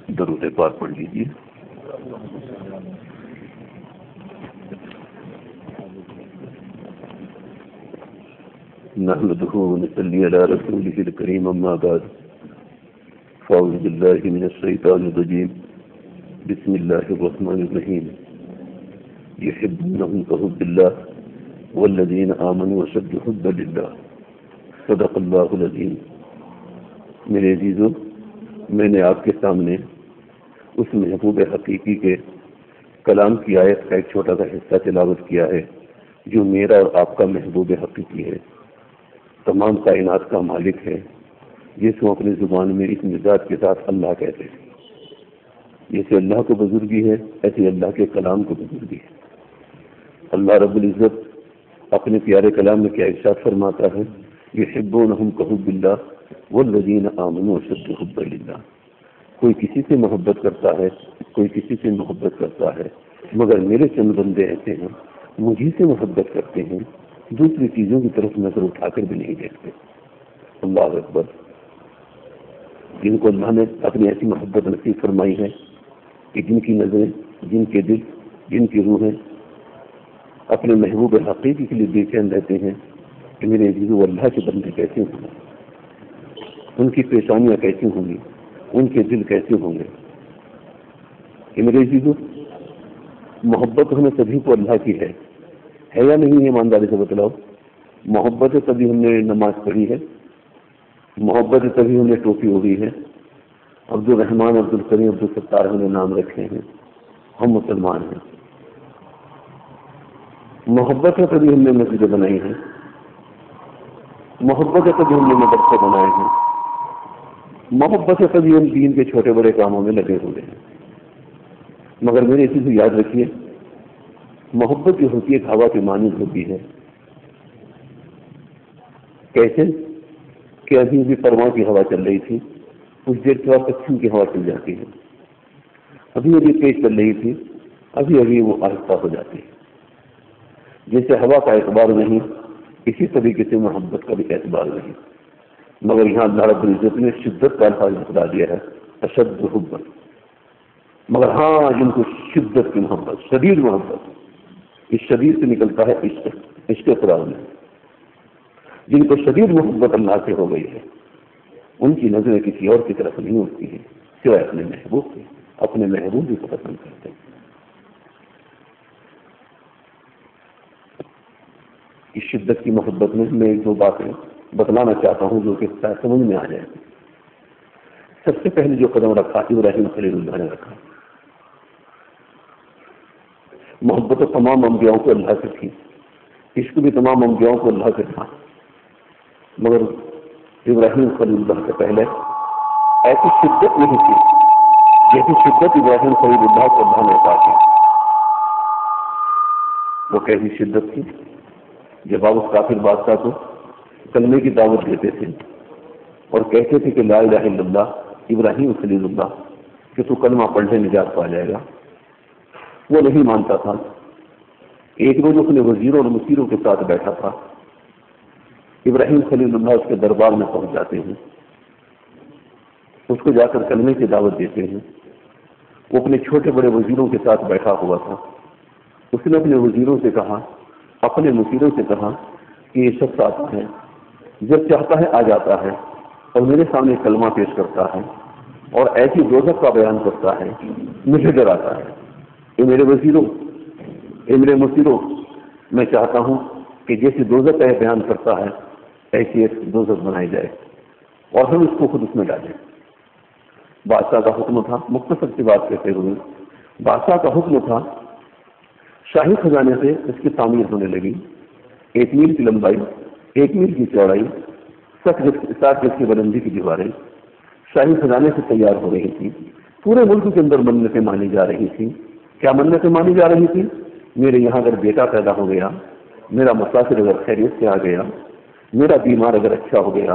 درود پاک پڑھ لیجیے۔ نحمده ونصلي على رسوله الكريم، اما بعد فاعوذ بالله من الشيطان الرجيم، بسم الله الرحمن الرحيم، يحبونهم كحب الله والذين آمنوا أشد حبا لله، صدق الله العظيم۔ میرے عزیزو، میں نے آپ کے سامنے اس محبوب حقیقی کے کلام کی آیت کا ایک چھوٹا سا حصہ تلاوت کیا ہے جو میرا اور آپ کا محبوب حقیقی ہے، تمام کائنات کا مالک ہے، جس کو اپنی زبان میں اس مزاج کے ساتھ اللہ کہتے ہیں۔ جیسے اللہ کو بزرگی ہے، ایسے اللہ کے کلام کو بزرگی ہے۔ اللہ رب العزت اپنے پیارے کلام میں کیا ارشاد فرماتا ہے؟ یحبونہم کحب اللہ والذین آمنوا اشد حبا للہ۔ کوئی کسی سے محبت کرتا ہے، کوئی کسی سے محبت کرتا ہے، مگر میرے چند بندے ایسے ہیں مجھے سے محبت کرتے ہیں، دوسری چیزوں کی طرف نظر اٹھا کر بھی نہیں دیکھتے۔ اللہ اکبر۔ جن کو اللہ نے اپنی ایسی محبت نصیب فرمائی ہے کہ جن کی نظریں، جن کے دل، جن کی روحیں اپنے محبوب حقیقی کے لیے بے چین رہتے ہیں کہ میرے عزیزو اللہ کے بندے کیسے ہوں گے، ان کی پیشانیاں کیسی ہوں گی، ان کے دل کیسے ہوں گے۔ کہ میرے عزیزو، محبت ہمیں سبھی کو اللہ کی ہے یا نہیں ہے؟ ایمانداری سے بتلاؤ۔ محبت ہے تبھی ہم نے نماز پڑھی ہے، محبت ہے تبھی ہم نے ٹوپی اوڑھی ہے، عبد الرحمان، عبد الکریم، عبد الستار ہم نے نام رکھے ہیں، ہم مسلمان ہیں۔ محبت ہے تبھی ہم نے مسجدیں بنائی ہیں، محبت ہے تبھی ہم نے مدرسے بنائے ہیں، محبت ہے تبھی ہم دین کے چھوٹے بڑے کاموں میں لگے ہوئے ہیں۔ مگر میرے اسی سے یاد رکھیے، محبت جو ہوتی ہے ایک ہوا کی مانند ہوتی ہے۔ کیسے کہ ابھی بھی پرواں کی ہوا چل رہی تھی، کچھ دیر کے بعد پچھم کی ہوا چل جاتی ہے، ابھی ابھی تیز چل رہی تھی، ابھی ابھی وہ آہستہ ہو جاتی ہے۔ جیسے ہوا کا اعتبار نہیں، اسی طریقے سے محبت کا بھی اعتبار نہیں۔ مگر یہاں اللہ رب العزت نے شدت کا الفاظ بتا دیا ہے، اشد حبا۔ مگر ہاں، جن کو شدت کی محبت، شدید محبت، اس شدید سے نکلتا ہے عشق قرآن میں، جن کو شدید محبت اللہ سے ہو گئی ہے، ان کی نظریں کسی اور کی طرف نہیں ہوتی ہیں سوائے اپنے محبوب کے، اپنے محبوب کو پسند کرتے ہیں۔ اس شدت کی محبت میں میں ایک دو باتیں بتلانا چاہتا ہوں جو کہ سمجھ میں آ جائے۔ سب سے پہلے جو قدم رکھا ابراہیم خلیل اللہ نے رکھا، محبت تمام انبیاءوں کو اللہ سے تھی، عشق بھی تمام انبیاءوں کو اللہ سے تھا، مگر ابراہیم خلیل اللہ سے پہلے ایسی شدت نہیں تھی جیسی شدت ابراہیم خلیل اللہ کو اللہ نے عطا کی۔ وہ کیسی شدت تھی؟ جب آپ اس کافر بادشاہ کو کلمے کی دعوت دیتے تھے اور کہتے تھے کہ لا الہ الا اللہ ابراہیم خلیل اللہ، کہ تو کلمہ پڑھنے نجات پا جائے گا، وہ نہیں مانتا تھا۔ ایک روز اپنے وزیروں اور مشیروں کے ساتھ بیٹھا تھا، ابراہیم خلیل اللہ اس کے دربار میں پہنچ جاتے ہیں، اس کو جا کر کلمے کی دعوت دیتے ہیں۔ وہ اپنے چھوٹے بڑے وزیروں کے ساتھ بیٹھا ہوا تھا، اس نے اپنے وزیروں سے کہا، اپنے مشیروں سے کہا کہ یہ شخص آتا ہے، جب چاہتا ہے آ جاتا ہے اور میرے سامنے کلمہ پیش کرتا ہے اور ایسی دوزخ کا بیان کرتا ہے، مجھے ڈراتا ہے۔ اے میرے وزیروں، اے میرے مشیروں، میں چاہتا ہوں کہ جیسے دوزخ کا بیان کرتا ہے ایسی ایک دوزخ بنائی جائے اور ہم اس کو خود اس میں ڈالیں۔ بادشاہ کا حکم تھا، مختصر سی بات کہتے ہوئے بادشاہ کا حکم تھا، شاہی خزانے سے اس کی تعمیر ہونے لگی، 1 میل کی لمبائی، 1 میل کی چوڑائی، 60 گز کی بلندی کی دیواریں شاہی خزانے سے تیار ہو رہی تھی۔ پورے ملک کے اندر منتیں مانی جا رہی تھی۔ کیا منتیں مانی جا رہی تھی؟ میرے یہاں اگر بیٹا پیدا ہو گیا، میرا مسافر اگر خیریت سے آ گیا، میرا بیمار اگر اچھا ہو گیا،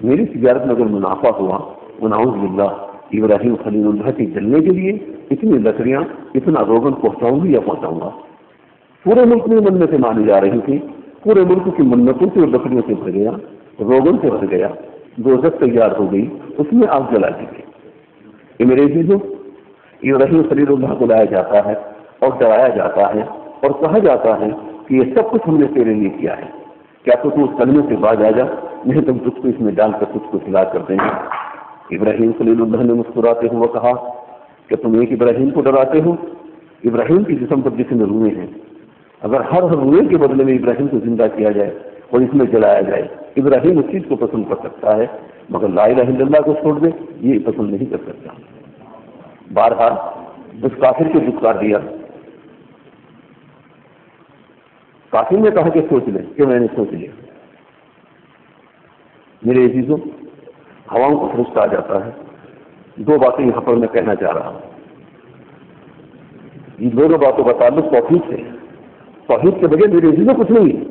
میری تجارت میں اگر منافع ہوا، ونعوذ باللہ ابراہیم خلیل اللہ کے جلنے کے لیے اتنی لکڑیاں، اتنا روغن پہنچاؤں گی یا پہنچاؤں گا۔ پورے ملک میں منتیں مانی جا رہی تھی، پورے ملک کی منتوں سے اور لکڑیوں سے بھر گیا، روغن سے بھر گیا، دوزخ تیار ہو گئی، اس میں آگ جلا دی گئی۔ کہ میرے عزیزوں ابراہیم خلیل اللہ کو لایا جاتا ہے اور ڈرایا جاتا ہے اور کہا جاتا ہے کہ یہ سب کچھ ہم نے تیرے لیے کیا ہے، کیا تو اس کلمے سے باز آ جا، نہیں تم تجھ کو اس میں ڈال کر تجھ کو ہلاک کر دیں گے۔ ابراہیم خلیل اللہ نے مسکراتے ہوئے کہا کہ تم ایک ابراہیم کو ڈراتے ہو؟ ابراہیم کی جسم پر جتنے روئے ہیں، اگر ہر روئے کے بدلے میں ابراہیم کو زندہ کیا جائے اور اس میں جلایا جائے، ابراہیم اس چیز کو پسند کر سکتا ہے، مگر لا الہ الا اللہ کو چھوڑ دے یہ پسند نہیں کر سکتا۔ بہرحال اس کافر کو دھتکار دیا۔ کافر نے کہا کہ سوچ لیں، کہ میں نے سوچ لیا۔ میرے عزیزوں ہواؤں کو فرشتہ آ جاتا ہے، دو باتیں یہاں پر میں کہنا چاہ رہا ہوں۔ یہ دونوں باتوں کا تعلق توحید سے، توحید کے بغیر میرے عزیزوں کچھ نہیں۔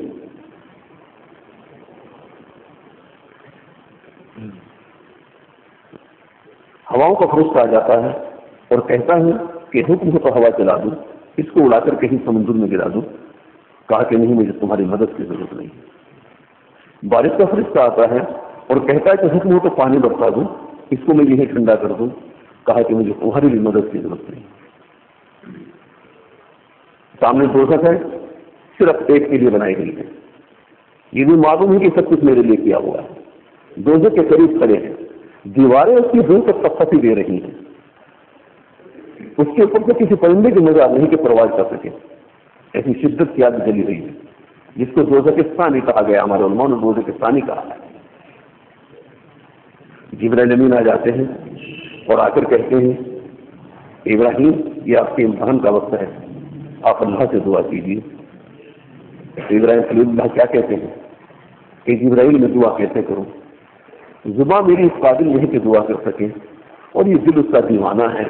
ہواؤں کا فرشتہ آ جاتا ہے اور کہتا ہے کہ حکم ہو تو ہوا چلا دوں، اس کو اڑا کر کہیں سمندر میں گرا دوں۔ کہا کہ نہیں، مجھے تمہاری مدد کی ضرورت نہیں۔ بارش کا فرشتہ آتا ہے اور کہتا ہے کہ حکم ہو تو پانی برسا دوں، اس کو میں یہیں ٹھنڈا کر دوں۔ کہا کہ مجھے تمہاری بھی مدد کی ضرورت نہیں۔ سامنے دوزخ ہے، صرف ایک کے لیے بنائی گئی ہے، یہ بھی معلوم ہے کہ سب کچھ میرے لیے کیا ہوا ہے۔ دوزخ کے قریب کھڑے ہیں، دیواریں اس کی دور تک تفصیل دے رہی ہیں، اس کے اوپر سے کسی پرندے کی نظر نہیں کہ پرواز کر سکے، ایسی شدت کی آگ جلی رہی ہے، جس کو دوزخ ثانی کہا گیا، ہمارے علماء نے دوزخ ثانی کہا ہے۔ جبرائیل امین آ جاتے ہیں اور آ کر کہتے ہیں ابراہیم یہ آپ کے امتحان کا وقت ہے، آپ اللہ سے دعا کیجیے۔ ابراہیم خلیل اللہ کیا کہتے ہیں کہ جبرائیل میں دعا کیسے کروں، زباں میری اس قابل نہیں کہ دعا کر سکے، اور یہ دل اس کا دیوانہ ہے،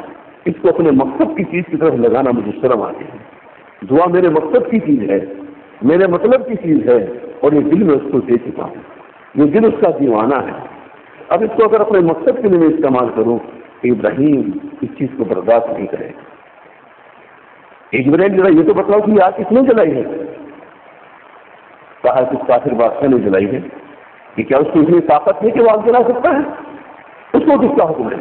اس کو اپنے مقصد کی چیز کی طرف لگانا مجھے شرم آتی ہے۔ دعا میرے مقصد کی چیز ہے، میرے مطلب کی چیز ہے، اور یہ دل میں اس کو دے چکا ہوں، یہ دل اس کا دیوانہ ہے۔ اب اس کو اگر اپنے مقصد کے لیے استعمال کروں تو ابراہیم اس چیز کو برداشت نہیں کرے۔ جبرائیل ذرا یہ تو بتاؤ کہ یہ آگ کس نے جلائی ہے؟ کہا کچھ کافر بادشاہ نے جلائی ہے، کہ کیا اس کو اتنی طاقت ہے کہ وہ آگ جلا سکتا ہے؟ اس کو کس کا حکم ہے؟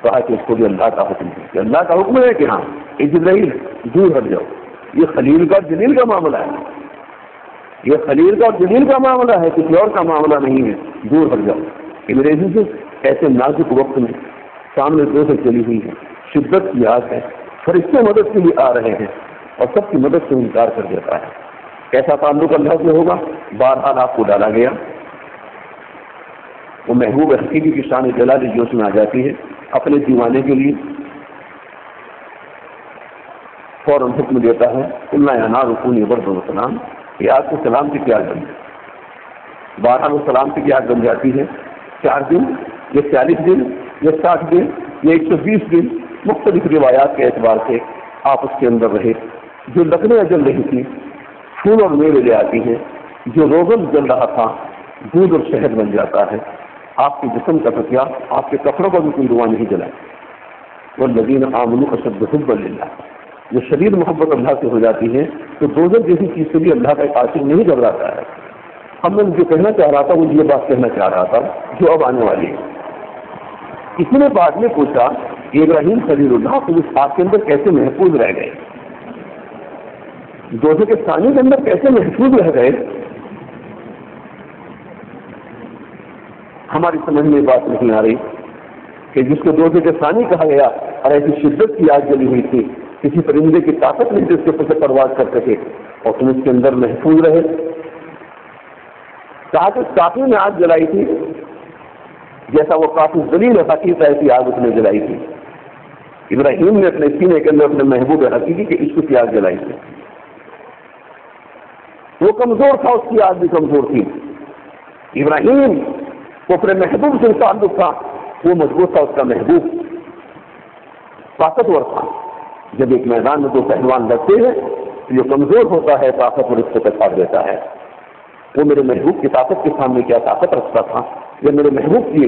کہا کہ اس کو بھی اللہ کا حکم ہے، کہ اللہ کا حکم ہے کہ ہاں جبرائیل دور ہٹ جاؤ، یہ خلیل کا جلیل کا معاملہ ہے، یہ خلیل کا اور جلیل کا معاملہ ہے، کسی اور کا معاملہ نہیں ہے، دور ہٹ جاؤ۔ کہ میرے عزیزوں ایسے نازک وقت میں سامنے دوزخ چلی ہوئی ہے، شدت کی آگ ہے، فرشتے مدد کے لیے آ رہے ہیں اور سب کی مدد سے انکار کر دیتا ہے۔ کیسا تعلق اللہ سے ہوگا؟ بہرحال آپ کو ڈالا گیا، وہ محبوب حقیقی کی شان جلال جوش میں آ جاتی ہے اپنے دیوانے کے لیے، فوراً حکم دیتا ہے اللہ انار رکونی برد و سلام، یہ آگ کو سلام کی آگ بن جائے۔ بہرحال وہ سلام کی آگ بن جاتی ہے۔ 4 دن یا 40 دن یا 60 دن یا 120 دن مختلف روایات کے اعتبار سے آپ اس کے اندر رہے۔ جو لکڑیاں جل رہی تھی پھول اور میوے لے آتی ہیں، جو روغن جل رہا تھا دودھ اور شہد بن جاتا ہے۔ آپ کے جسم کا تکیا، آپ کے کپڑوں کا بھی کوئی دعا نہیں جلائے۔ والذین آمنوا اشد حبا للہ، جو شدید محبت اللہ سے ہو جاتی ہے تو دوزخ جیسی چیز سے بھی اللہ کا ایک عاشق نہیں گھبراتا ہے۔ ہم نے جو کہنا چاہ رہا تھا وہ یہ بات کہنا چاہ رہا تھا جو اب آنے والی ہے۔ کسی نے بعد میں پوچھا کہ ابراہیم خلیل اللہ کو اس آگ کے اندر کیسے محفوظ رہ گئے، دوزخ کے ثانی کے اندر کیسے محفوظ رہ گئے؟ ہماری سمجھ میں بات نہیں آ رہی کہ جس کو دوزخ کے ثانی کہا گیا اور ایسی شدت کی آگ جلی ہوئی تھی، کسی پرندے کی طاقت نہیں جس کے اوپر سے پرواز کر سکے، اور تم اس کے اندر محفوظ رہے۔ کہا کہ کافی نے آگ جلائی تھی، جیسا وہ کافی ذلیل حقیقت ایسی آگ اس نے جلائی تھی۔ ابراہیم نے اپنے سینے کے اندر اپنے محبوب حقیقی کے عشق کی آگ جلائی تھی۔ وہ کمزور تھا، اس کی آگ بھی کمزور تھی۔ ابراہیم کو اپنے محبوب سے تعلق تھا، وہ مضبوط تھا، اس کا محبوب طاقتور تھا۔ جب ایک میدان میں 2 پہلوان لڑتے ہیں تو جو کمزور ہوتا ہے طاقتور اس کو پچھاڑ دیتا ہے۔ وہ میرے محبوب کی طاقت کے سامنے کیا طاقت رکھتا تھا، یا میرے محبوب کی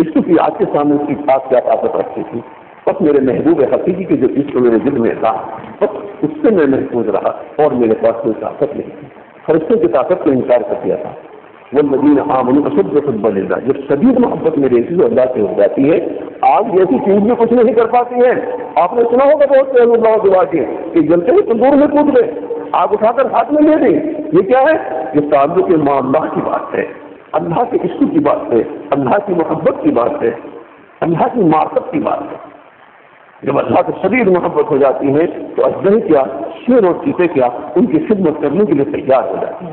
عشق کی آگ کے سامنے اس کی بات کیا طاقت رکھتی تھی۔ بس میرے محبوب حقیقی کی جو عشق میرے دل میں تھا بس اس سے میں محفوظ رہا، اور میرے پاس کوئی طاقت نہیں تھی۔ فرشتوں کی طاقت کو انکار کر دیا تھا۔ والذین آمنوا اشد حبا للہ، جب شدید محبت میرے سے اللہ سے ہو جاتی ہے، آگ جیسی چیز بھی کچھ نہیں کر پاتی ہے۔ آپ نے سنا ہوگا بہت سے اللہ دعا کے کہ جلتے ہوئے تندور میں کود گئے، آگ اٹھا کر ہاتھ میں لے گئی۔ یہ کیا ہے؟ یہ تعلق مع اللہ کی بات ہے، اللہ کے عشق کی بات ہے، اللہ کی محبت کی بات ہے، اللہ کی معرفت کی بات ہے۔ جب اللہ سے شدید محبت ہو جاتی ہے تو اجزاء کیا، شیر اور چیتے کیا، ان کی خدمت کرنے کے لیے تیار ہو جاتی ہے۔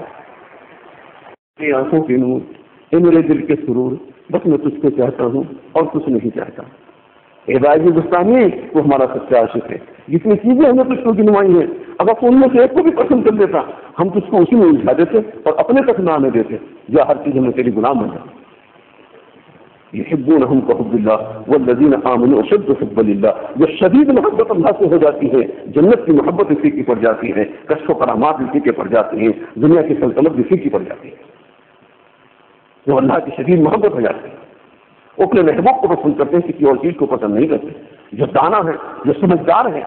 میری آنکھوں کے نور، اے میرے دل کے سرور، بس میں تجھ کو چاہتا ہوں اور کچھ نہیں چاہتا۔ ہدایت بستانی وہ ہمارا سچا عاشق ہے۔ جتنی چیزیں ہم نے تجھ کو گنوائی ہیں، اگر تو ان میں سے ایک کو بھی پسند کر دیتا، ہم تجھ کو اسی میں الجھا دیتے اور اپنے تک نہ آنے دیتے، یا ہر چیز ہمیں تیری غلام بن جاتی۔ یحبونہم کحب اللہ والذین آمنوا اشد حبا للہ، جو شدید محبت اللہ سے ہو جاتی ہے، جنت کی محبت اسی کی پڑ جاتی ہے، کشف و کرامات اسی کے پڑ جاتی ہیں، دنیا کی سلطنت اسی کی پڑ جاتی ہے۔ جو اللہ کی شدید محبت ہو جاتی ہے، وہ اپنے محبوب کو پسند کرتے ہیں، کسی اور چیز کو پسند نہیں کرتے۔ جو دانا ہے، جو سمجھدار ہے،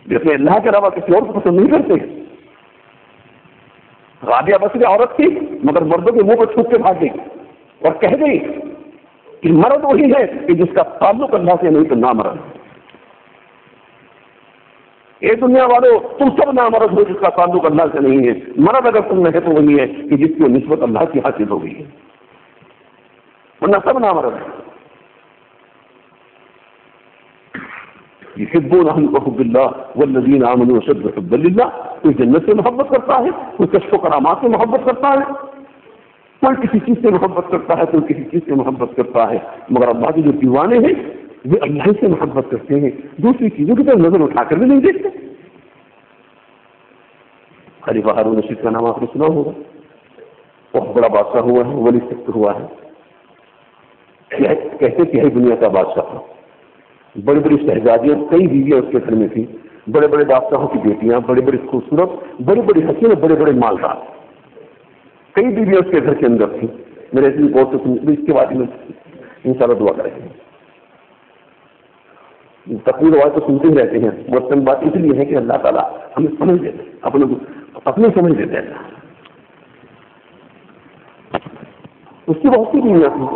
جو اپنے اللہ کے علاوہ کسی اور کو پسند نہیں کرتے۔ رابعہ بصری عورت تھی مگر مردوں کے منہ پر چھپ کے بھاگ گئی اور کہہ گئی کہ مرد وہی ہے کہ جس کا تعلق اللہ سے نہیں تو نامرد۔ اے دنیا والوں، تم سب نامرد ہو جس کا تعلق اللہ سے نہیں ہے، مرد اگر تم نہیں تو وہی ہے کہ جس کی نسبت اللہ کی حاصل ہو گئی ہے، ورنہ سب نامرد ہے۔ یحبونہم کحب اللہ والذین آمنوا اشد حبا للہ، کوئی جنت سے محبت کرتا ہے، کوئی کشف و کرامات سے محبت کرتا ہے، کوئی کسی چیز سے محبت کرتا ہے، کوئی کسی چیز سے محبت کرتا ہے، مگر اللہ کے جو دیوانے ہیں وہ اللہ سے محبت کرتے ہیں، دوسری چیزوں کی طرف نظر اٹھا کر بھی نہیں دیکھتے۔ خلیفہ ہارون رشید کا نام آپ نے سنا ہوگا، بہت بڑا بادشاہ ہوا ہے، ولی سخت ہوا ہے، کہتے کہ ہے دنیا کا بادشاہ، بڑی بڑی شہزادیاں، کئی بیویاں اس کے گھر میں تھیں، بڑے بڑے بادشاہوں کی بیٹیاں، بڑے بڑے خوبصورت، بڑی بڑی حسین، بڑے بڑے مالدار، کئی بیویاں اس کے گھر کے اندر تھیں۔ میرے اس بہت سے اس کے بارے میں انشاءاللہ دعا کریں گے۔ تقریر روایت تو سنتے ہی رہتے ہیں، بہت چند بات اس لیے ہے کہ اللہ تعالیٰ ہمیں سمجھ دیتے، اپنے سمجھ دیتے ہیں۔ اس کی بہت سی بیویاں تھیں،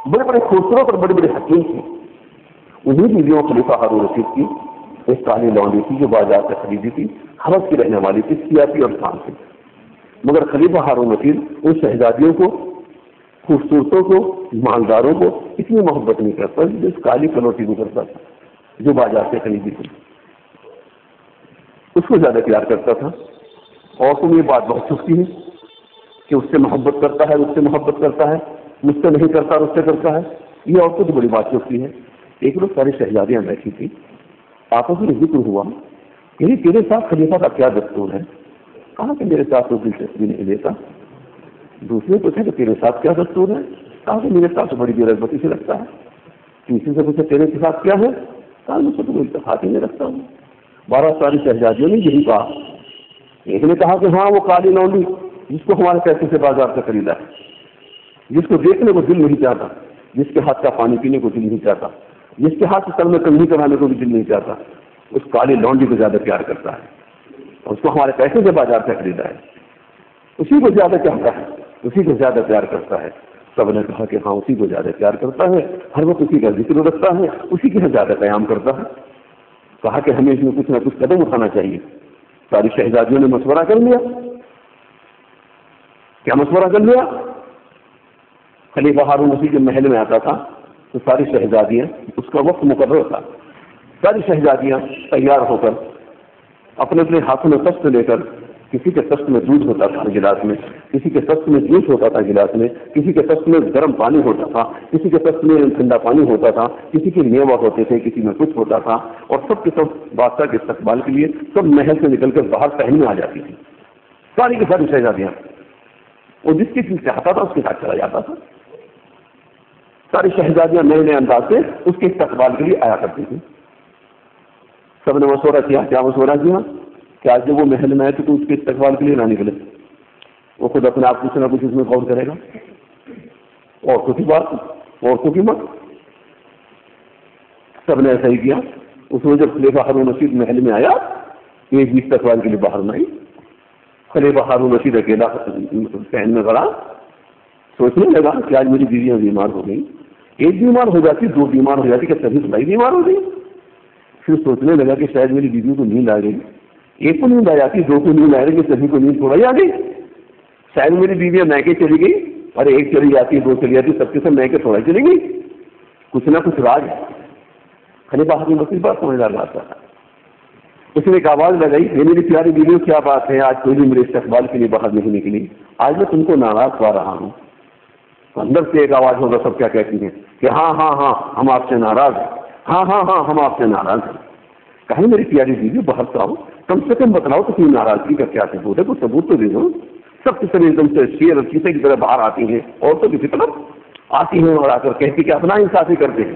بڑے بڑے خوبصورت اور بڑے بڑے حکیم تھے۔ انہیں بیویوں خلیفہ ہارون رشید کی ایک کالی لونڈی تھی جو بازار سے خریدی تھی، حبش کی رہنے والی تھی، سیاسی اور شان تھی، مگر خلیفہ ہارون رشید ان شہزادیوں کو، خوبصورتوں کو، مالداروں کو اتنی محبت نہیں کرتا جس کالی کلوٹی کو کرتا تھا جو بازار سے خریدی تھی، اس کو زیادہ پیار کرتا تھا۔ اور تم یہ بات بہت چکتی ہے کہ اس سے محبت کرتا ہے، اس سے محبت کرتا ہے، مجھ سے نہیں کرتا اور اس سے کرتا ہے، یہ عورتوں کی بڑی بات چکتی ہے۔ ایک روز ساری شہزادیاں بیٹھی تھی، آپس میں ذکر ہوا کہ تیرے ساتھ خلیفہ کا کیا دستور ہے؟ کہا کہ میرے ساتھ تو دلچسپی نہیں لیتا۔ دوسرے پوچھا کہ تیرے ساتھ کیا دستور ہے؟ کہا کہ میرے ساتھ بڑی بے رغبتی سے رکھتا ہے۔ تیسرے سے پوچھا تیرے کے ساتھ کیا ہے؟ کہا مجھ سے تو کوئی اتفاق ہی نہیں رکھتا ہوں۔ 12 ساری شہزادیوں نے یہی کہا۔ ایک نے کہا کہ ہاں وہ کالی لونڈی جس کو ہمارے پیسے سے بازار سے خریدا ہے، جس کو دیکھنے کو دل نہیں چاہتا، جس کے ہاتھ کا پانی پینے کو دل نہیں چاہتا، جس کے ہاتھ سے سر میں کنگھی کرانے کو بھی دل نہیں چاہتا، اس کالی لونڈی کو زیادہ پیار کرتا ہے اور اس کو ہمارے پیسے سے بازار سے خریدا ہے، اسی کو زیادہ چاہتا ہے، اسی کو زیادہ پیار کرتا ہے۔ سب نے کہا کہ ہاں اسی کو زیادہ پیار کرتا ہے، ہر وقت اسی کا ذکر رکھتا ہے، اسی کے زیادہ قیام کرتا ہے۔ کہا کہ ہمیں اس میں کچھ نہ کچھ قدم اٹھانا چاہیے۔ ساری شہزادیوں نے مشورہ کر لیا۔ کیا مشورہ کر لیا؟ خلیفہ ہارون رشید کے محل میں آتا تھا تو ساری شہزادیاں، اس کا وقت مقرر تھا، ساری شہزادیاں تیار ہو کر اپنے اپنے ہاتھوں میں تخت لے کر، کسی کے تخت میں دودھ ہوتا تھا گلاس میں، کسی کے تخت میں جوس ہوتا تھا گلاس میں، کسی کے تخت میں گرم پانی ہوتا تھا، کسی کے تخت میں ٹھنڈا پانی ہوتا تھا، کسی کے میوہ ہوتے تھے، کسی میں کچھ ہوتا تھا، اور سب کے سب بادشاہ کے استقبال کے لیے سب محل سے نکل کر باہر ٹہلنے آ جاتی تھی، ساری کی ساری شہزادیاں، اور جس کی چیز چاہتا تھا اس کے ساتھ چلا جاتا تھا۔ ساری شہزادیاں نئے نئے انداز سے اس کے استقبال کے لیے آیا کرتی تھی۔ سب نے مشورہ کیا، کیا مشورہ کیا کہ آج جب وہ محل میں آئے تو اس کے استقبال کے لیے نہ نکلے، وہ خود اپنے آپ کچھ نہ کچھ اس میں غور کرے گا، عورتوں کی بات، عورتوں کی مت۔ سب نے ایسا ہی کیا۔ اس میں جب خلیفہ ہارون رشید محل میں آیا، ایک بھی استقبال کے لیے باہر نہ آئی، خلیفہ ہارون رشید اکیلا پہن میں کھڑا، سوچنے لگا کہ آج میری بیویاں بیمار ہو گئی. ایک بیمار ہو جاتی, دو بیمار ہو جاتی, کہ سبھی بھائی بیمار ہو گئی. پھر سوچنے لگا کہ شاید میری بیویوں کو نیند آ گئی. ایک کو نیند آ جاتی, دو کو نیند آ رہی, کہ سبھی کو نیند تھوڑا ہی آ گئی. شاید میری بیویاں میکے چلی گئی, اور ایک چلی جاتی, دو چلی جاتی, سب کے سب میکے تھوڑا چلی گئی. کچھ نہ کچھ راج ہے. خلیفہ ہارون رشید بات سمجھدار بات تھا. اس نے ایک آواز لگائی, میری پیاری بیویوں کیا بات ہے, آج کوئی بھی میرے استقبال کے لیے باہر نہیں نکلی, آج میں تم کو ناراض پا رہا ہوں. اندر سے ایک آواز ہوگا, سب کیا کہتی ہیں کہ ہاں ہاں ہاں ہم آپ سے ناراض ہیں, ہاں ہاں ہاں ہم آپ سے ناراض ہیں. کہیں میری پیاری بیوی باہر سے آؤ, کم سے کم بتلاؤ تو کوئی ناراضگی کا کیا ثبوت ہے, کوئی ثبوت تو دے دو. سب کے سب ایک دم سے شیر اور چیتے کی طرح باہر آتی ہیں, عورتوں کی طرف آتی ہیں اور آ کر کہتی کہ اپنا انصافی کرتے ہیں,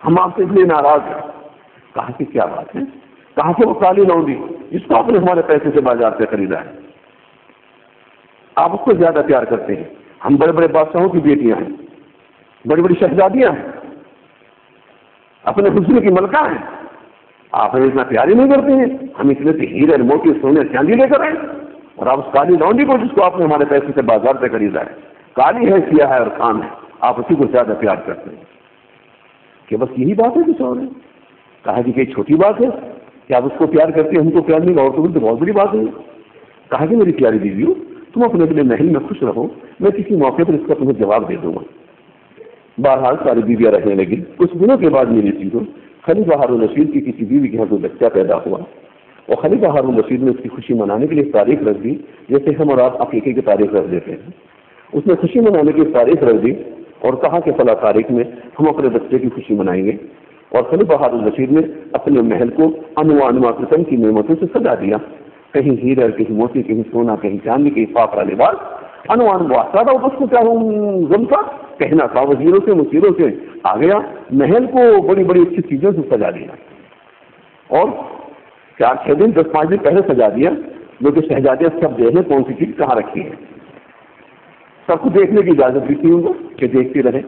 ہم آپ سے اس لیے ناراض ہیں. کہا کہ کیا بات ہے؟ کہاں سے وہ کالی لونڈی جس کو آپ نے ہمارے پیسے سے بازار سے خریدا ہے, آپ اس کو زیادہ پیار کرتے ہیں. ہم بڑے بڑے بادشاہوں کی بیٹیاں ہیں, بڑی بڑی شہزادیاں ہیں, اپنے حسن کی ملکہ ہیں, آپ ہمیں اتنا پیار ہی نہیں کرتے ہیں. ہم اتنے سے ہیرے موتی سونے چاندی لے کر آئے, اور آپ اس کالی لونڈی کو جس کو آپ نے ہمارے پیسے سے بازار سے خریدا ہے, کالی ہے, سیاہ ہے اور خام ہے, آپ اسی کو زیادہ پیار کرتے ہیں. کہ بس یہی بات ہے کچھ اور ہے؟ کہا کہ یہ چھوٹی بات ہے کہ آپ اس کو پیار کرتے ہیں, ہم کو پیار نہیں, اور تو بہت بڑی بات ہے. کہا کہ میری پیاری بیویوں, تم اپنے اپنے محل میں خوش رہو, میں کسی موقع پر اس کا تمہیں جواب دے دوں گا. بہرحال ساری بیویاں رہنے لگی. کچھ دنوں کے بعد میری چیزوں خلیفہ ہارون رشید کی کسی بیوی کے یہاں کوئی بچہ پیدا ہوا, اور خلیفہ ہارون رشید نے اس کی خوشی منانے کے لیے تاریخ رکھ دی, جیسے ہم اور آپ عقیقے کی تاریخ رکھ دیتے ہیں. اس نے خوشی منانے کی تاریخ رکھ دی اور کہا کہ فلاں تاریخ میں ہم اپنے بچے کی خوشی منائیں گے. اور خلیفہ ہارون رشید نے اپنے محل کو انواع قسم کی نعمتوں سے سجا دیا. کہیں ہیرا, کہیں موتی, کہیں سونا, کہیں چاندی, کہیں فاقہ لباس, انواع زیادہ اس کو کیا غم کا کہنا تھا. وزیروں سے مصیروں سے آ گیا, محل کو بڑی بڑی اچھی چیزوں سے سجا دیا, اور 4-6 دن 10-5 دن پہلے سجا دیا. جو کہ شہزادیاں سب دیکھیں کون سی چیز کہاں رکھی ہے, سب کو دیکھنے کی اجازت دی تھی ان کو کہ دیکھتے رہے.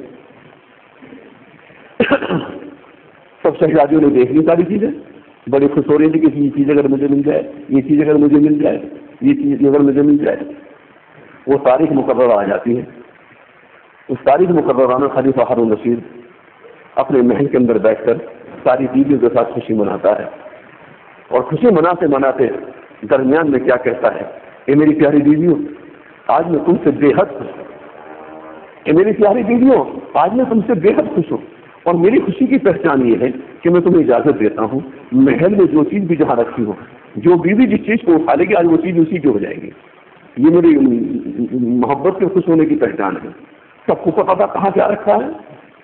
سب شہزادیوں نے دیکھ لی ساری چیزیں, بڑی خوش ہو رہی تھی کہ یہ چیز اگر مجھے مل جائے, یہ چیز اگر مجھے مل جائے, یہ چیز اگر مجھے مل جائے. وہ تاریخ مقررہ آ جاتی ہے. اس تاریخ مقررہ میں خلیفہ ہارون رشید اپنے محل کے اندر بیٹھ کر ساری بیویوں کے ساتھ خوشی مناتا ہے, اور خوشی مناتے مناتے درمیان میں کیا کہتا ہے, اے میری پیاری بیویوں, آج میں تم سے بے حد خوش ہوں. اے میری پیاری بیویوں, آج میں تم سے بے حد خوش ہوں, اور میری خوشی کی پہچان یہ ہے کہ میں تمہیں اجازت دیتا ہوں محل میں جو چیز بھی جہاں رکھی ہو, جو بیوی جس چیز کو اٹھا لے گی آج وہ چیز اسی کی ہو جائے گی. یہ میری محبت کے خوش ہونے کی پہچان ہے. سب کو پتا تھا کہاں کیا رکھا ہے,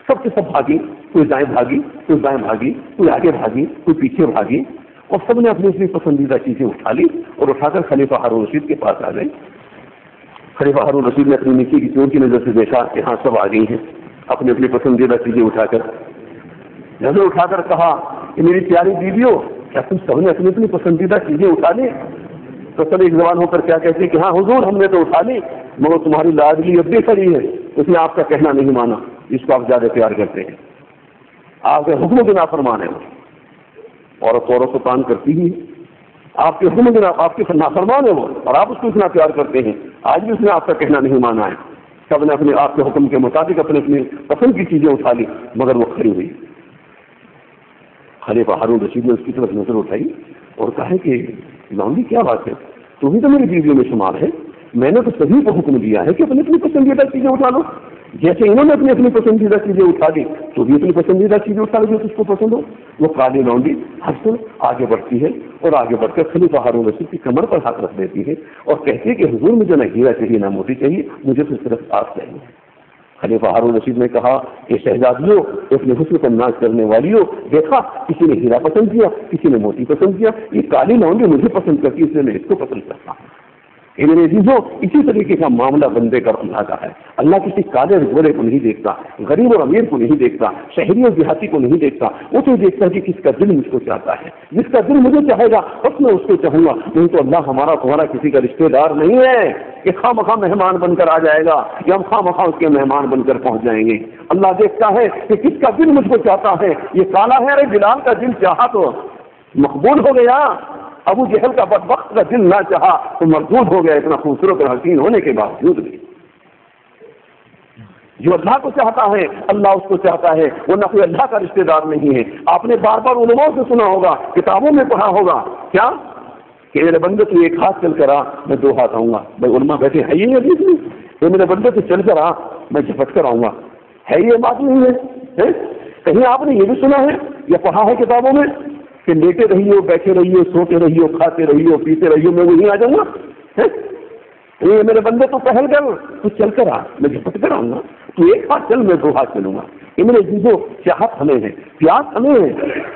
سب کے سب بھاگی, کوئی دائیں بھاگی, کوئی بائیں بھاگی, کوئی آگے بھاگی, کوئی پیچھے بھاگی, اور سب نے اپنی اپنی پسندیدہ چیزیں اٹھا لی اور اٹھا کر خلیفہ ہارون رشید کے پاس آ گئے. خلیفہ ہارون رشید نے اپنی نیچے کی چور کی نظر سے دیکھا کہ ہاں سب آ گئی ہیں اپنی اپنی پسندیدہ چیزیں اٹھا کر. نظر اٹھا کر کہا کہ میری پیاری بیویوں, کیا تم سب نے اپنی اپنی پسندیدہ چیزیں اٹھا لی؟ تو سب ایک زبان ہو کر کیا کہتے ہیں کہ ہاں حضور ہم نے تو اٹھا لی, مگر تمہاری لاڈلی اب بھی کھڑی ہے, اس نے آپ کا کہنا نہیں مانا, جس کو آپ زیادہ پیار کرتے ہیں. آپ کے حکم کے نافرمان ہے, عورت عورت کو کام کرتی ہی, آپ کے حکم کے آپ کے نافرمان ہے وہ, اور آپ اس کو اتنا پیار کرتے ہیں, آج بھی اس نے آپ کا کہنا نہیں مانا ہے. سب نے اپنے آپ کے حکم کے مطابق اپنے اپنی پسند کی چیزیں اٹھا لی, مگر وہ کھڑی ہوئی. خلیفہ ہارون رشید نے اس کی طرف نظر اٹھائی اور کہا کہ لونڈی کیا بات ہے, تو ہی تو میری بیویوں میں شمار ہے, میں نے تو سبھی کو حکم دیا ہے کہ اپنی اپنی پسندیدہ چیزیں اٹھا لو. جیسے انہوں نے اپنی اپنی پسندیدہ چیزیں اٹھا دی تو بھی اپنی پسندیدہ چیزیں اٹھا لو جو اس کو پسند ہو. وہ کالی لونڈی ہنس کر آگے بڑھتی ہے اور آگے بڑھ کر خلیفہ ہارون رشید کی کمر پر ہاتھ رکھ دیتی ہے اور کہتی ہے کہ حضور مجھے نہ ہیرا چاہیے نہ موتی چاہیے, مجھے تو صرف آپ چاہیے. خلیفہ ہارون رشید نے کہا کہ شہزادیوں, اپنے حسن پر ناز کرنے والیوں, دیکھا کسی نے ہیرا پسند کیا, کسی نے موتی پسند کیا, یہ کالی لونڈی مجھے پسند کرتی اس لیے میں اس کو پسند کرتا ہوں. میرے عزیزوں, اسی طریقے کا معاملہ بندے کا اللہ کا ہے. اللہ کسی کالے اور گورے کو نہیں دیکھتا, غریب اور امیر کو نہیں دیکھتا, شہری اور دیہاتی کو نہیں دیکھتا. وہ تو دیکھتا ہے کہ کس کا دل مجھ کو چاہتا ہے. جس کا دل مجھے چاہے گا بس میں اس کو چاہوں گا. نہیں تو اللہ ہمارا تمہارا کسی کا رشتے دار نہیں ہے کہ خواہ مخواہ مہمان بن کر آ جائے گا یا ہم خواہ مخواہ اس کے مہمان بن کر پہنچ جائیں گے. اللہ دیکھتا ہے کہ کس کا دل مجھ کو چاہتا ہے. یہ کالا ہے, ارے بلال کا دل چاہا تو مقبول ہو گیا, ابو جہل کا بدبخت کا دل نہ چاہا تو مردود ہو گیا, اتنا خوبصورت اور حسین ہونے کے باوجود بھی. جو اللہ کو چاہتا ہے اللہ اس کو چاہتا ہے، ورنہ کوئی اللہ کا رشتہ دار نہیں ہے۔ آپ نے بار بار علماء سے سنا ہوگا، کتابوں میں پڑھا ہوگا، کیا کہ میرے بندے تو ایک ہاتھ چل کر آ، میں دو ہاتھ آؤں گا۔ بھائی علماء بیٹھے ہے یہ حدیث میں کہ میرے بندے تو چل کر آ، میں جھپٹ کر آؤں گا، ہے یہ بات نہیں ہے؟ کہیں آپ نے یہ بھی سنا ہے یا پڑھا ہے کتابوں میں کہ لیٹے رہیے، بیٹھے رہیے، سوتے رہیے، کھاتے رہیے، پیتے رہیے، میں وہیں آ جاؤں گا؟ یہ میرے بندے تو پہل کر، تو چل کر آ، میں جھپٹ کر آؤں گا، تو ایک ہاتھ چل، میں دو ہاتھ چلوں گا۔ یہ میرے چیزوں چاہت ہمیں ہے، پیاس ہمیں ہے،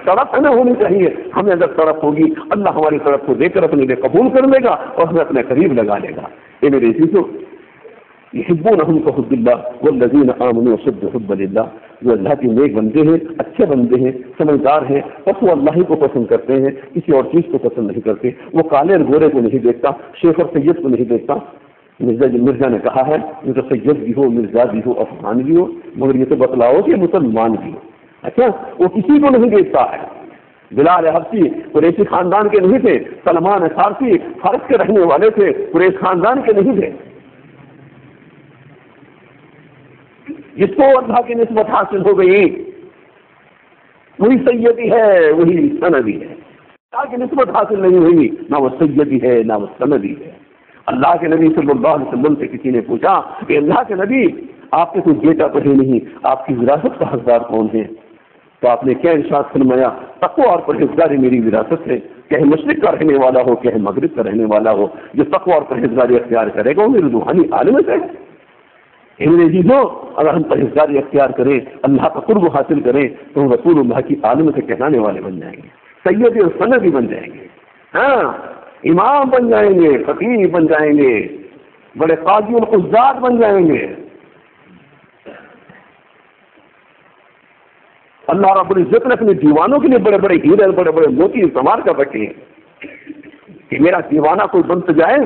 طرف ہمیں ہونی چاہیے۔ ہمیں اگر طرف ہوگی اللہ ہماری طرف کو دے کر اپنے لیے قبول کر لے گا اور ہمیں اپنے قریب لگا لے گا۔ یہ میرے چیزوں یحبونہم کحب اللہ والذین آمنوا اشد حبا للہ، جو اللہ کے نیک بندے ہیں، اچھے بندے ہیں، سمجھدار ہیں، بس وہ اللہ ہی کو پسند کرتے ہیں، کسی اور چیز کو پسند نہیں کرتے۔ وہ کالے اور گورے کو نہیں دیکھتا، شیخ اور سید کو نہیں دیکھتا۔ مرزا نے کہا ہے یہ تو سید بھی ہو، مرزا بھی ہو، افغان بھی ہو، مگر یہ تو بتلاؤ کہ مسلمان بھی ہو۔ اچھا، وہ کسی کو نہیں دیکھتا ہے۔ بلال حبشی قریشی خاندان کے نہیں تھے، سلمان فارسی فارس کے رہنے والے تھے، قریش خاندان کے نہیں تھے۔ جس کو اللہ کی نسبت حاصل ہو گئی وہی سیدی ہے، وہی سندی ہے۔ اللہ کی نسبت حاصل نہیں ہوئی، نہ وہ سیدی ہے نہ وہ سندی ہے۔ اللہ کے نبی صلی اللہ علیہ وسلم سے کسی نے پوچھا کہ اللہ کے نبی آپ کے کوئی بیٹا تو ہے نہیں، آپ کی وراثت کا حقدار کون ہے؟ تو آپ نے کیا ارشاد فرمایا؟ تقوی اور پرہیزگاری میری وراثت ہے، چاہے مشرق کا رہنے والا ہو چاہے مغرب کا رہنے والا ہو، جو تقوی اور پرہیزگاری اختیار کرے گا وہ میری روحانی عالم ہے۔ انگریزی ہو، اگر ہم پرہیزگاری اختیار کریں، اللہ کا قرب حاصل کریں تو ہم رسول اللہ کی عالم سے کہلانے والے بن جائیں گے، سید اور سند بھی بن جائیں گے، ہاں امام بن جائیں گے، فقیر بن جائیں گے، بڑے قاضی القضات بن جائیں گے۔ اللہ رب العزت نے اپنے دیوانوں کے لیے بڑے بڑے ہیرے، بڑے بڑے موتی استعمال کر رکھے ہیں کہ میرا دیوانہ کوئی بن تو جائے،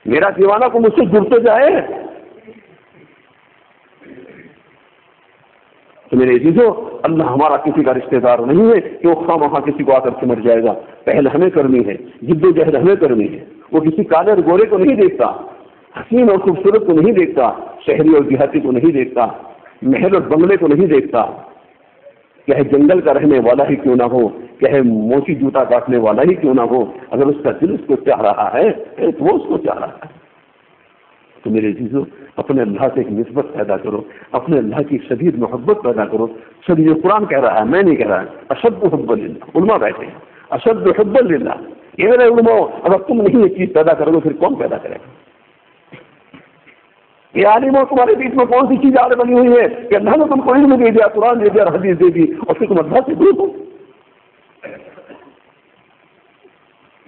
میرا دیوانہ کو مجھ سے جڑ تو جائے۔ تو میرے عزیزو، اللہ ہمارا کسی کا رشتہ دار نہیں ہے کہ وہ خواہ وہاں کسی کو آ کر سمجھ جائے گا۔ پہل ہمیں کرنی ہے، جد و جہد ہمیں کرنی ہے۔ وہ کسی کالے اور گورے کو نہیں دیکھتا، حسین اور خوبصورت کو نہیں دیکھتا، شہری اور دیہاتی کو نہیں دیکھتا، محل اور بنگلے کو نہیں دیکھتا، چاہے جنگل کا رہنے والا ہی کیوں نہ ہو، چاہے موچی جوتا کاٹنے والا ہی کیوں نہ ہو، اگر اس کا دل اس کو چاہ رہا ہے تو وہ اس کو چاہ رہا ہے۔ تو میرے عزیزو، اپنے اللہ سے ایک نسبت پیدا کرو، اپنے اللہ کی شدید محبت پیدا کرو۔ شدید قرآن کہہ رہا ہے، میں نہیں کہہ رہا ہے، اشد حب للہ، علماء بیٹھے ہیں، اشد حب للہ۔ یہ میرے علماء، اگر تم نہیں یہ چیز پیدا کرو گے پھر کون پیدا کرے گا؟ یہ عالموں تمہارے بیچ میں کون سی چیز آگے بنی ہوئی ہے کہ اللہ نے تم کو علم دے دیا، قرآن دے دیا، حدیث دے دی، اور پھر تم اللہ سے دور ہو؟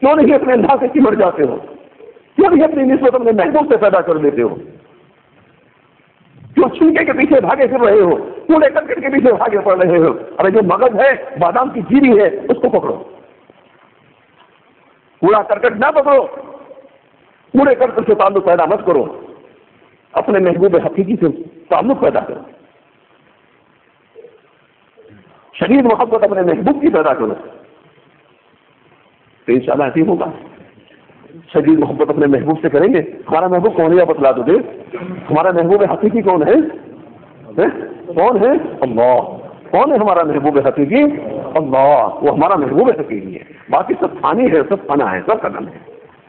کیوں نہیں اپنے اللہ سے چمٹ جاتے ہو؟ کیوں نہیں اپنی نسبت اپنے محبوب سے پیدا کر دیتے ہو؟ کیوں چھینکے کے پیچھے بھاگے پھر رہے ہو؟ کیوں کرکٹ کے پیچھے بھاگے پڑ رہے ہو؟ ارے جو مغز ہے، بادام کی جیری ہے، اس کو پکڑو، کوڑا کرکٹ نہ پکڑو، کوڑے کرکٹ سے تعلق پیدا مت کرو، اپنے محبوب حقیقی سے تعلق پیدا کرو، شدید محبت اپنے محبوب کی پیدا کرو، تو انشاءاللہ ایسے ہوگا۔ شدید محبت اپنے محبوب سے کریں گے۔ ہمارا محبوب کون ہے بتلا دو دے، ہمارا محبوب حقیقی کون ہے؟ کون ہے؟ اللہ۔ کون ہے ہمارا محبوب حقیقی؟ اللہ، وہ ہمارا محبوب حقیقی ہے۔ باقی سب فانی ہے، سب فنا ہے، سب قدم ہے،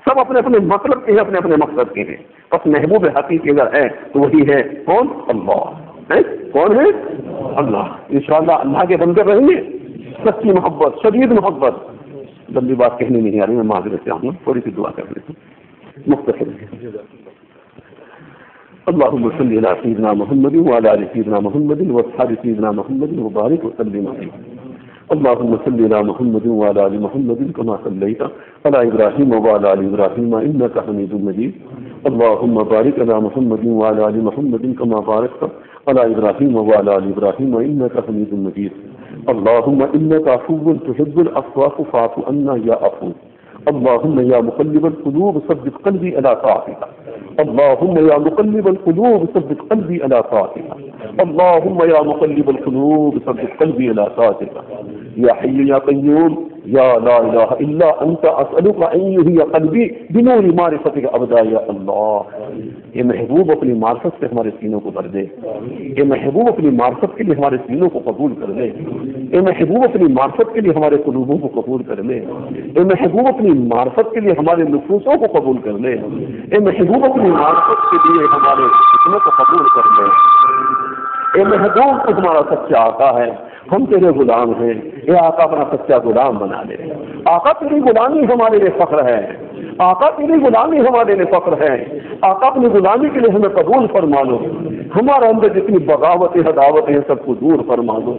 سب اپنے اپنے مطلب کے ہیں، اپنے اپنے مقصد کے ہیں۔ بس محبوب حقیقی اگر ہے تو وہی ہے کون؟ اللہ۔ کون ہے؟ اللہ۔ انشاءاللہ اللہ کے بندے رہیں گے، سچی محبت، شدید محبت۔ لمبی بات کہنی نہیں آ رہی، میں معذرت چاہوں گا، تھوڑی سی دعا کر لیتا ہوں مختصر ہے۔ اللهم صل على سيدنا محمد وعلى آل سيدنا محمد وأصحاب سيدنا محمد وبارك وسلم عليه۔ اللهم صل على محمد وعلى آل محمد كما صليت على إبراهيم وعلى آل إبراهيم إنك حميد مجيد۔ اللهم بارك على محمد وعلى آل محمد كما باركت على إبراهيم وعلى آل إبراهيم إنك حميد مجيد۔ اللهم إنك عفو تحب العفو فاعف عنا يا عفو۔ اللهم يا مقلب القلوب ثبت قلبي على طاعتك۔ اللهم يا مقلب القلوب ثبت قلبي على طاعتك۔ اللهم يا مقلب القلوب ثبت قلبي على طاعتك۔ يا حي يا قيوم يا لا إله إلا أنت أسألك أن يحيي قلبي بنور معرفتك أبدا يا الله۔ یہ محبوب اپنی معرفت سے ہمارے سینوں کو بھر دے، یہ محبوب اپنی معرفت کے لیے ہمارے سینوں کو قبول کر لے، یہ محبوب اپنی معرفت کے لیے ہمارے قلوبوں کو قبول کر لے، یہ محبوب اپنی معرفت کے لیے ہمارے نفوسوں کو قبول کر لے، یہ محبوب اپنی معرفت کے لیے ہمارے جسموں کو قبول کر لے۔ اے محبوب تو ہمارا سچا آقا ہے، ہم تیرے غلام ہیں، اے آقا اپنا سچا غلام بنا لے۔ آقا تیری غلامی ہمارے لیے فخر ہے، آقا تیری غلامی ہمارے لیے فخر ہے، آقا اپنی غلامی کے لیے ہمیں قبول فرما لو، ہمارے اندر جتنی بغاوتیں عداوتیں ہیں سب کو دور فرما دو،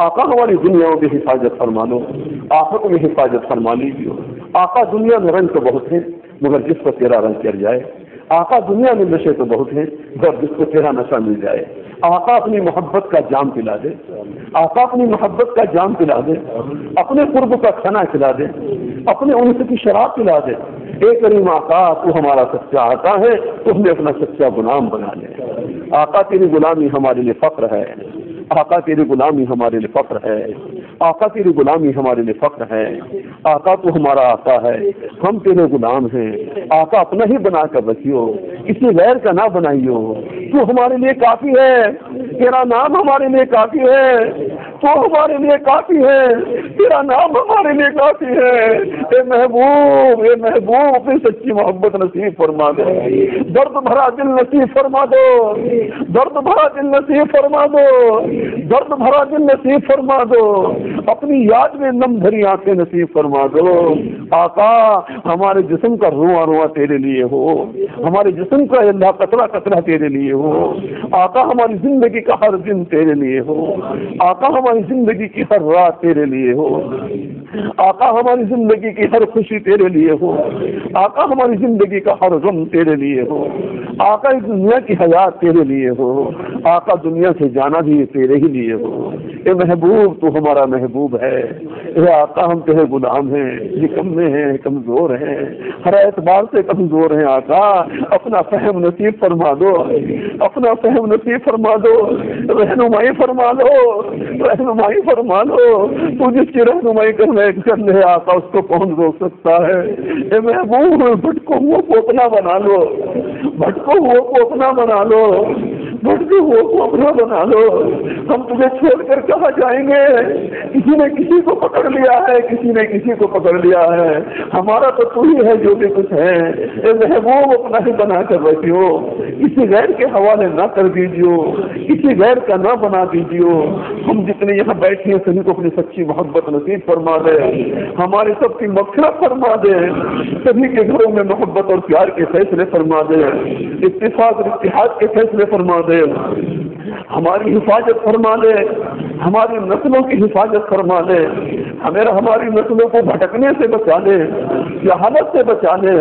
آقا ہماری دنیا میں حفاظت فرما لو، آخرت میں حفاظت فرما لیجیے۔ آقا دنیا میں رنگ تو بہت ہیں مگر جس کو تیرا رنگ چڑھ جائے، آقا دنیا میں نشے تو بہت ہیں مگر جس کو تیرا نشہ مل جائے، آقا اپنی محبت کا جام پلا دے، آقا اپنی محبت کا جام پلا دے، اپنے قرب کا کھانا کھلا دے، اپنے انس کی شراب پلا دے۔ اے کریم آقا تو ہمارا سچا آقا ہے، تو ہمیں اپنا سچا غلام بنا لے۔ آقا تیری غلامی ہمارے لیے فخر ہے، آقا تیری غلامی ہمارے لیے فخر ہے، آقا تیری غلامی ہمارے لیے فخر ہے، آقا تو ہمارا آقا ہے، ہم تیرے غلام ہیں، آقا اپنا ہی بنا کر رکھیو، کسی غیر کا نہ بنائیو، تو ہمارے لیے کافی ہے، تیرا نام ہمارے لیے کافی ہے، تو ہمارے لیے کافی ہے، تیرا نام ہمارے لیے کافی ہے۔ اے محبوب، اے محبوب اپنی سچی محبت نصیب فرما دو، درد بھرا دل نصیب فرما دو، درد بھرا دل نصیب فرما دو، درد بھرا دل نصیب فرما دو، اپنی یاد میں نم بھری آنکھیں نصیب فرما دو۔ آقا ہمارے جسم کا رواں رواں تیرے لیے ہو، ہمارے جسم کا اللہ قطرہ قطرہ تیرے لیے ہو، آقا ہماری زندگی کا ہر دن تیرے لیے ہو، آقا ہماری زندگی کی ہر رات تیرے لیے ہو، آقا ہماری زندگی کی ہر خوشی تیرے لیے ہو، آقا ہماری زندگی کا ہر غم تیرے لیے ہو، آقا اس دنیا کی حیات تیرے لیے ہو، آقا دنیا سے جانا بھی تیرے ہی لیے ہو۔ اے محبوب تو ہمارا محبوب ہے، اے آقا ہم تیرے غلام ہیں، نکمے ہیں، کمزور ہیں، ہر اعتبار سے کمزور ہیں، آقا اپنا فہم نصیب فرما دو، اپنا فہم نصیب فرما دو، رہنمائی فرما دو، رہنمائی فرما دو، تو جس کی رہنمائی کرنے ہے آقا اس کو کون روک سکتا ہے۔ اے محبوب بھٹکو وہ پوتنا بنا لو، بھٹکو وہ پوتنا بنا لو، بھٹکو وہ پوتنا بنا لو، ہم تجھے چھوڑ کر کہاں جائیں گے؟ کسی نے کسی کو پکڑ لیا ہے، کسی نے کسی کو پکڑ لیا ہے، ہمارا تو تو ہی ہے جو بھی کچھ ہے۔ اے محبوب اپنا ہی بنا کر رکھیو، کسی غیر کے حوالے نہ کر دیجیو، کسی غیر کا نہ بنا دیجیو۔ ہم جتنے یہاں بیٹھے ہیں سبھی کو اپنی سچی محبت نصیب فرما دے، ہماری سب کی مغفرت فرما دے، سبھی کے گھروں میں محبت اور پیار کے فیصلے فرما دے، اتفاق اور اتحاد کے فیصلے فرما دے، ہماری حفاظت فرما دے، ہماری نسلوں کی حفاظت فرما دے، ہماری نسلوں کو بھٹکنے سے بچا لے، جہالت سے بچا لے،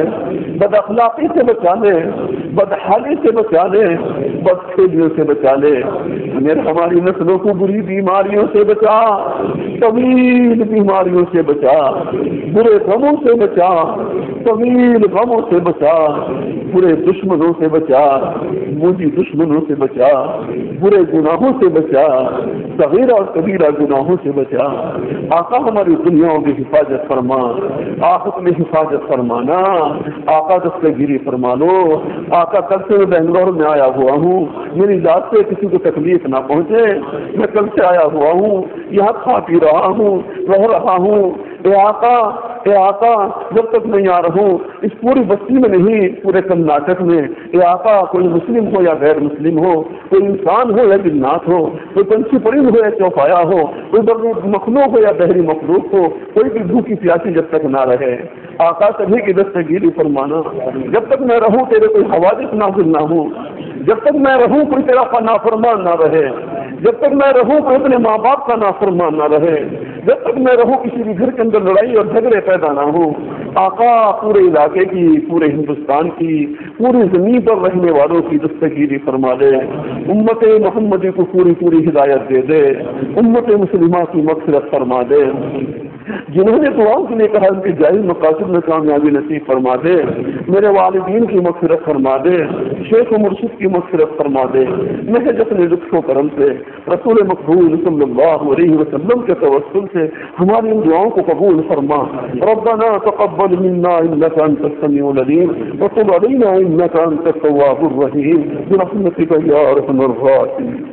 بد اخلاقی سے بچا لے، بدحالی سے بچا لے، بدخیلیوں سے بچا لے، ہماری نسلوں کو بری بیماریوں سے بچا، طویل بیماریوں سے بچا، برے غموں سے بچا، طویل غموں سے بچا، برے دشمنوں سے بچا، موجی دشمنوں سے بچا، برے گناہوں سے بچا، صغیرہ اور کبیرہ گناہوں سے بچا۔ آقا ہماری دنیاؤں کی حفاظت فرما، آخرت میں حفاظت فرمانا، آقا دستگیری فرما لو۔ آقا کل سے میں بنگلور میں آیا ہوا ہوں، میری ذات سے کسی کو تکلیف نہ پہنچے، میں کل سے آیا ہوا ہوں، یہاں کھا پی رہا ہوں، رہ رہا ہوں۔ اے آقا، اے آقا جب تک میں یہاں رہوں اس پوری بستی میں نہیں، پورے کرناٹک میں، اے آقا کوئی مسلم ہو یا غیر مسلم ہو، کوئی انسان ہو یا جنات ہو، کوئی پنچھی پرند ہو یا چوپایا ہو، کوئی مخلوق ہو یا بحری مخلوق ہو، کوئی بھی بھوکی پیاسی جب تک نہ رہے، آقا سبھی کی دستگیری فرمانا۔ جب تک میں رہوں تیرے کوئی حوادث نازل نہ ہوں، جب تک میں رہوں کوئی تیرا نافرمان نہ رہے، جب تک میں رہوں کوئی اپنے ماں باپ کا نافرمان نہ رہے، جب تک میں رہوں کسی بھی گھر کے اندر لڑائی اور جھگڑے پیدا نہ ہوں۔ آقا پورے علاقے کی، پورے ہندوستان کی، پوری زمین پر رہنے والوں کی دستگیری فرما دے، امت محمدی کو پوری ہدایت دے دے، امت مسلمہ کی مغفرت فرما دے۔ جنہوں نے دعاؤں کے لیے کہا ان کے جائز مقاصد میں کامیابی نصیب فرما دے، میرے والدین کی مغفرت فرما دے، شیخ و مرشد کی مغفرت فرما دے، محض اپنے لطف و کرم سے رسول مقبول صلی اللہ علیہ وسلم کے توسل سے ہماری ان دعاؤں کو قبول فرما۔ ربنا تقبل منا انك انت السميع العليم وتب علينا انك انت التواب الرحيم برحمتك يا ارحم الراحمين۔